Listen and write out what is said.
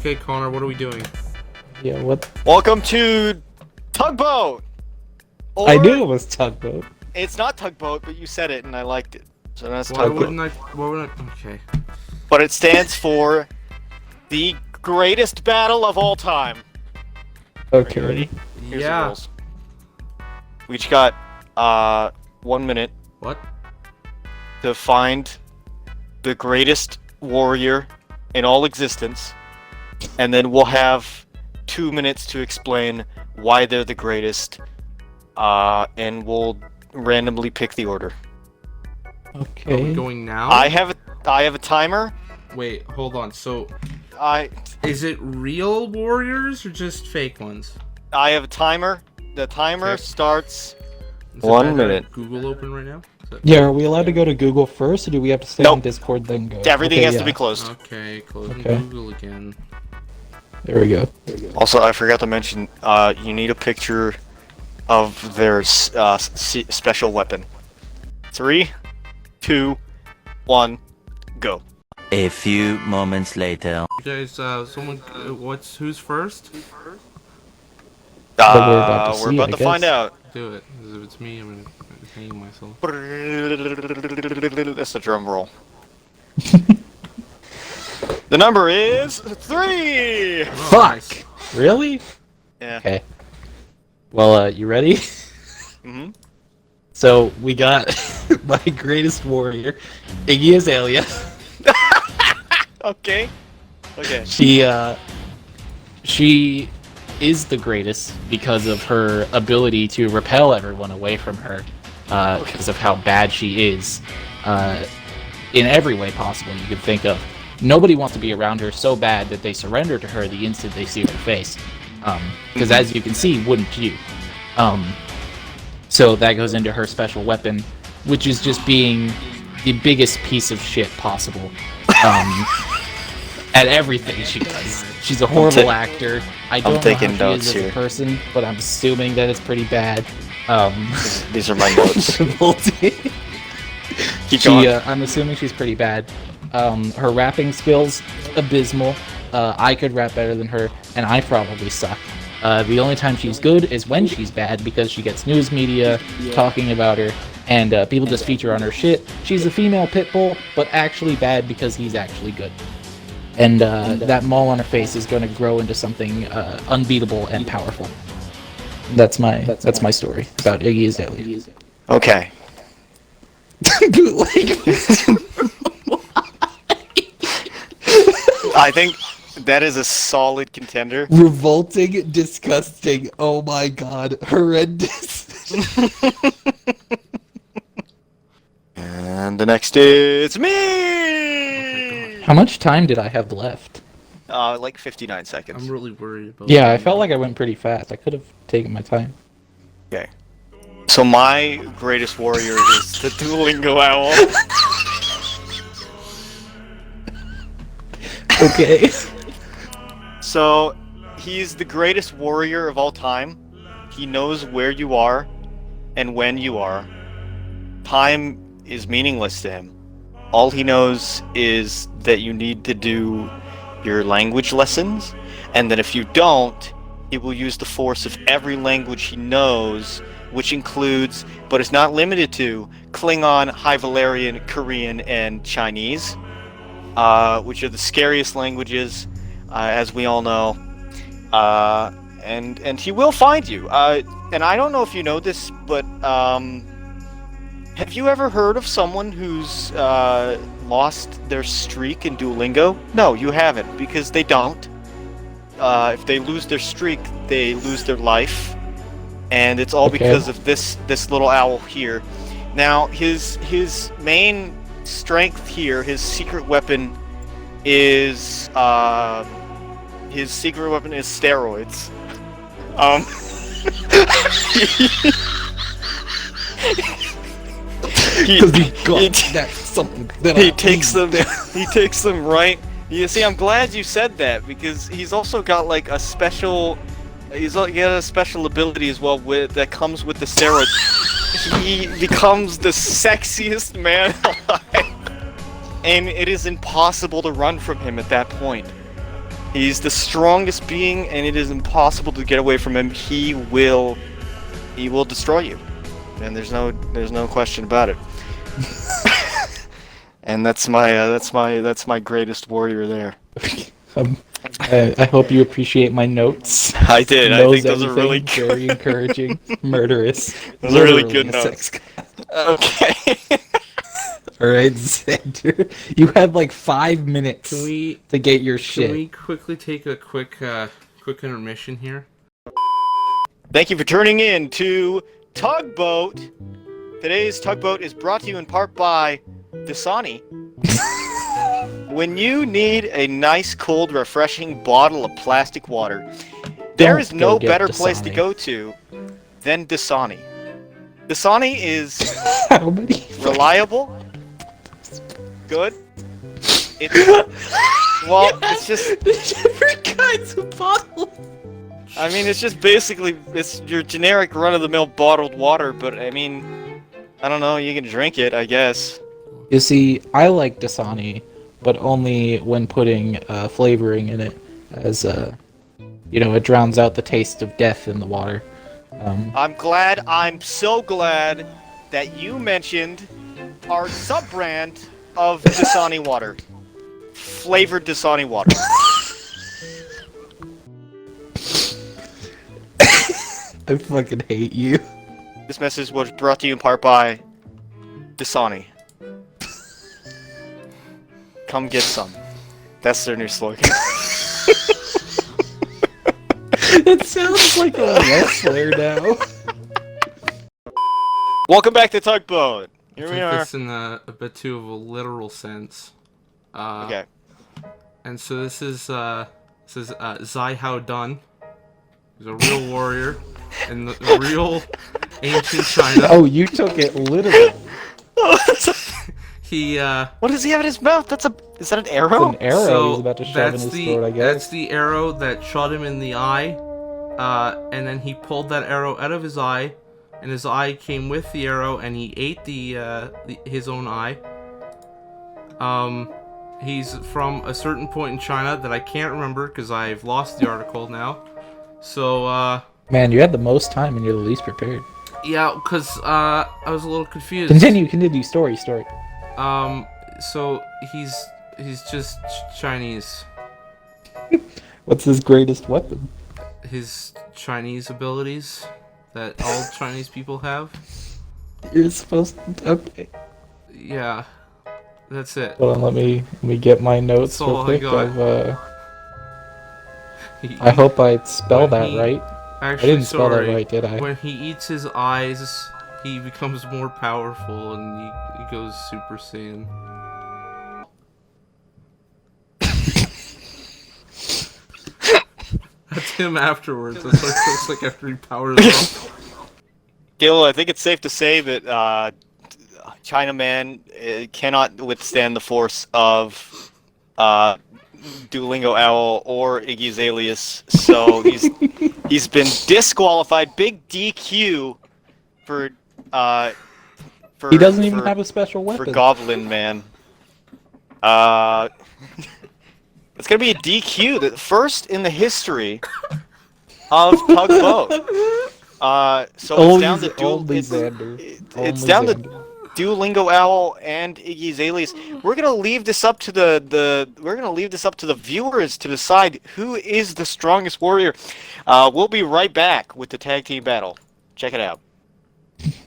Okay, Connor, what are we doing? Yeah, what? Welcome to Tugboat! Or, I knew it was Tugboat. It's not Tugboat, but you said it and I liked it. So that's Why Tugboat. wouldn't I? Why would I? Okay. But it stands for the greatest battle of all time. Okay. Ready? Here's the Yeah. rules. We each got 1 minute What? to find the greatest warrior in all existence, and then we'll have 2 minutes to explain why they're the greatest, and we'll randomly pick the order. Are we Okay. going now? I have a timer. Wait, hold on. So, I is it real warriors or just fake ones? have a timer. The timer Okay. starts. Is 1 that minute. Google open right now? Yeah, are we allowed to go to Google first, or do we have to stay Nope. on Discord then go? Everything Okay, has to yeah. be closed. Okay, closing Okay. Google again. There we go. Also, I forgot to mention, you need a picture of their special weapon. 3, 2, 1, go. A few moments later. You guys, someone, who's first? But we're about to see, we're about I to guess. find out. Do it. 'Cause if it's me, I'm gonna hang myself. That's the drum roll. The number is 3. Oh, Fuck! nice. Really? Yeah. Okay. Well, you ready? Mm-hmm. So, we got my greatest warrior, Iggy Azalea. Okay. Okay. She is the greatest because of her ability to repel everyone away from her, because of how bad she is, in every way possible you could think of. Nobody wants to be around her so bad that they surrender to her the instant they see her face. Because as you can see, wouldn't you? So that goes into her special weapon, which is just being the biggest piece of shit possible. At everything she does. She's a horrible actor. I don't know taking how she notes is as here. a person, but I'm assuming that it's pretty bad. These are my notes. Keep She, going. I'm assuming she's pretty bad. Her rapping skills, abysmal. I could rap better than her, and I probably suck. The only time she's good is when she's bad, because she gets news media talking about her, and people just feature on her shit. She's a female pit bull, but actually bad because he's actually good. And that mole on her face is going to grow into something unbeatable and powerful. That's my story about Iggy Azalea. Okay. I think that is a solid contender. Revolting, disgusting. Oh my god, horrendous. And the next is me. How much time did I have left? Like 59 seconds. I'm really worried about. Yeah, I felt like I went pretty fast. I could have taken my time. Okay. So my greatest warrior is the Duolingo Owl. Okay. So he's the greatest warrior of all time. He knows where you are and when you are. Time is meaningless to him. All he knows is that you need to do your language lessons, and that if you don't, he will use the force of every language he knows, which includes, but is not limited to, Klingon, High Valerian, Korean, and Chinese, which are the scariest languages, as we all know. And he will find you. And I don't know if you know this, but have you ever heard of someone who's lost their streak in Duolingo? No, you haven't, because they don't. If they lose their streak, they lose their life, and it's all because of this little owl here. Now, his main strength here, his secret weapon is steroids. That's something that He takes them right. You see, I'm glad you said that, because he's also got like a special. He's got a special ability as well that comes with the steroids. He becomes the sexiest man alive, and it is impossible to run from him at that point. He's the strongest being, and it is impossible to get away from him. He will destroy you, and there's no question about it. And that's my greatest warrior there. I hope you appreciate my notes. I did. I think those are really Everything, very encouraging, murderous. Those are really literally good a notes. sex- Okay. All right, Xander, you have like 5 minutes Can we to get your shit. Can we quickly take a quick intermission here? Thank you for tuning in to Tugboat. Today's Tugboat is brought to you in part by Dasani. When you need a nice, cold, refreshing bottle of plastic water, there is no better place to go to than Dasani. Dasani is How many? reliable, good. It's just. There's different kinds of bottles. I mean, it's just basically it's your generic run-of-the-mill bottled water, but I mean, I don't know. You can drink it, I guess. You see, I like Dasani, but only when putting flavoring in it, as it drowns out the taste of death in the water. I'm so glad that you mentioned our sub-brand of Dasani water. Flavored Dasani water. I fucking hate you. This message was brought to you in part by Dasani. Come get some. That's their new slogan. It sounds like a wrestler now. Welcome back to Tugboat. Here I we take are. this in a bit too of a literal sense. Okay. And so this is Zai Hao Dun. He's a real warrior in the real ancient China. Oh, you took it literally. He What does he have in his mouth? Is that an arrow? An arrow so he's about to shove in his throat, I that's guess. the arrow that shot him in the eye. And then he pulled that arrow out of his eye, and his eye came with the arrow, and he ate his own eye. He's from a certain point in China that I can't remember because I've lost the article now. So, Man, you had the most time and you're the least prepared. yeah, because I was a little confused. Continue, story. So he's just Chinese. What's his greatest weapon? His Chinese abilities that all Chinese people have. You're supposed to... Okay. Yeah, that's it. Hold on, let me get my notes That's all real I quick got. of, He- I hope I spelled When that he- right. Actually, I didn't spell that sorry. right, did I? When he eats his eyes, he becomes more powerful and he goes Super Saiyan. That's him afterwards. That's what it looks like after he powers up. Gil, I think it's safe to say that Chinaman cannot withstand the force of Duolingo Owl or Iggy Azaleas, so he's been disqualified. Big DQ for He doesn't even have a special for weapon. Goblin Man. It's gonna be a DQ, the first in the history of Tugboat. So it's down to it's down to Duolingo Owl and Iggy Azaleas. We're gonna leave this up to the viewers to decide who is the strongest warrior. We'll be right back with the tag team battle. Check it out.